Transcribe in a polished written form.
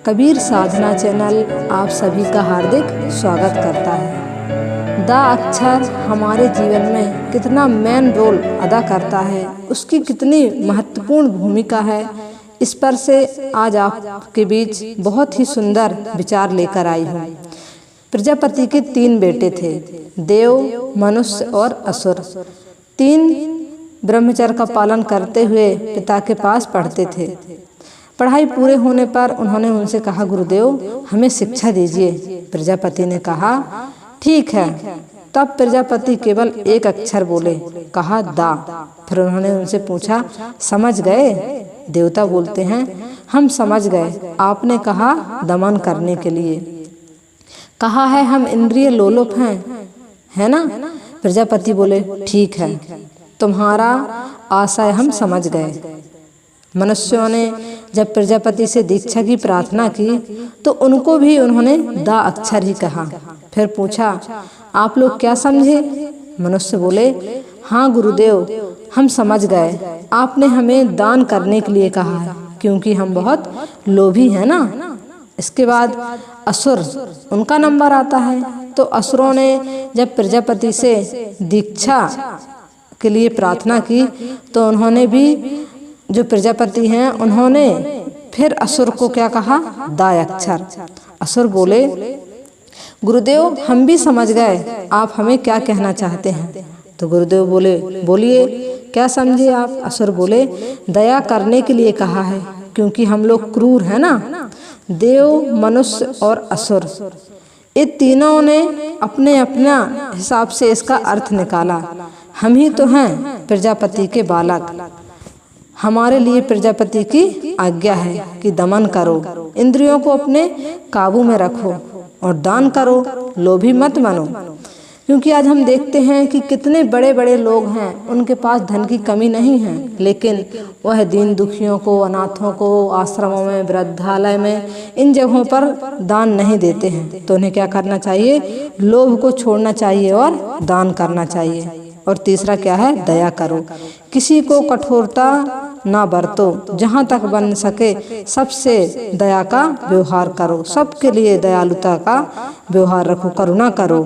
कबीर साधना channel आप सभी का हार्दिक स्वागत करता है। दा अक्षर हमारे जीवन में कितना मेन रोल अदा करता है, उसकी कितनी महत्वपूर्ण भूमिका है, इस पर से आज आपके बीच बहुत ही सुंदर विचार लेकर आई हूँ। प्रजापति के 3 बेटे थे, देव, मनुष्य और असुर। 3 ब्रह्मचर्य का पालन करते हुए पिता के पास पढ़ते थे। पढ़ाई पूरे होने पर उन्होंने उनसे कहा, गुरुदेव हमें शिक्षा दीजिए। प्रजापति ने कहा, ठीक है। तब प्रजापति केवल एक अक्षर बोले, कहा दा। फिर उन्होंने उनसे पूछा, समझ गए? देवता बोलते हैं, हम समझ गए। आपने कहा दमन करने के लिए, कहा है हम इंद्रिय लोलुप हैं, है ना? प्रजापति बोले, ठीक है, तुम्हारा आशय हम समझ गए। मनुष्यों ने जब प्रजापति से दीक्षा की प्रार्थना की तो उनको भी उन्होंने दा अक्षर ही कहा। फिर पूछा, आप लोग क्या समझे? मनुष्य बोले, हाँ गुरुदेव, हम समझ गए। आपने हमें दान करने के लिए कहा है, क्योंकि हम बहुत लोभी हैं ना। इसके बाद असुर, उनका नंबर आता है। तो असुरों ने जब प्रजापति से दीक्षा के लिए प्रार्थना की तो उन्होंने भी, जो प्रजापति हैं, उन्होंने फिर असुर को क्या कहा? दा अक्षर। असुर बोले, गुरुदेव हम भी समझ गए, आप हमें क्या कहना चाहते हैं? तो गुरुदेव बोले, बोलिए क्या समझे आप? असुर बोले, दया करने के लिए कहा है, क्योंकि हम लोग क्रूर हैं ना। देव, मनुष्य और असुर, ये तीनों ने अपने अपना हिसाब से इसका अर्थ निकाला। हम ही तो हैं प्रजापति के बालक। हमारे लिए प्रजापति की आज्ञा है कि दमन करो, इंद्रियों को अपने काबू में रखो और दान करो, लोभी मत बनो। क्योंकि आज हम देखते हैं कि कितने बड़े बड़े लोग हैं, उनके पास धन की कमी नहीं है, लेकिन वह दीन दुखियों को, अनाथों को आश्रमों में, वृद्धालय में, इन जगहों पर दान नहीं देते हैं। तो उन्हें क्या करना चाहिए? लोभ को छोड़ना चाहिए और दान करना चाहिए। और तीसरा क्या है? दया करो, किसी को कठोरता ना बरतो, जहाँ तक बन सके सबसे दया का व्यवहार करो, सबके लिए दयालुता का व्यवहार रखो, करुणा करो।